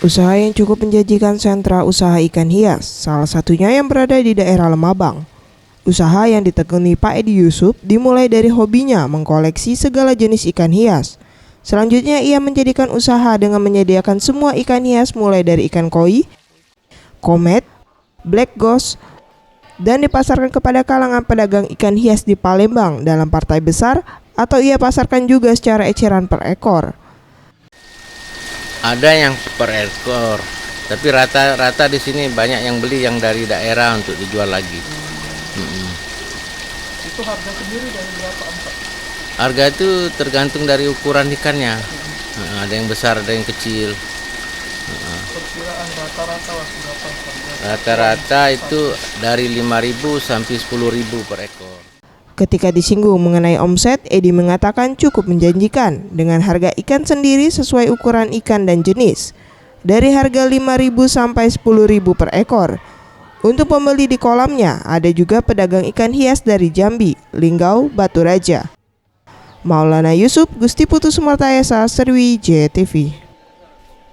Usaha yang cukup menjanjikan sentra usaha ikan hias, salah satunya yang berada di daerah Lemabang. Usaha yang ditekuni Pak Edi Yusuf dimulai dari hobinya mengkoleksi segala jenis ikan hias. Selanjutnya ia menjadikan usaha dengan menyediakan semua ikan hias mulai dari ikan koi, komet, black ghost, dan dipasarkan kepada kalangan pedagang ikan hias di Palembang dalam partai besar atau ia pasarkan juga secara eceran per ekor. Ada yang per ekor, tapi rata-rata di sini banyak yang beli yang dari daerah untuk dijual lagi. Itu harga sendiri dari berapa Pak? Harga itu tergantung dari ukuran ikannya. Ada yang besar, ada yang kecil. Perkiraan rata-rata berapa harga? Rata-rata itu dari 5.000 sampai 10.000 per ekor. Ketika disinggung mengenai omset, Edi mengatakan cukup menjanjikan dengan harga ikan sendiri sesuai ukuran ikan dan jenis. Dari harga 5.000 sampai 10.000 per ekor. Untuk pembeli di kolamnya, ada juga pedagang ikan hias dari Jambi, Linggau, Batu Raja. Maulana Yusuf, Gusti Putu Sumartayasa, Serwi JTV.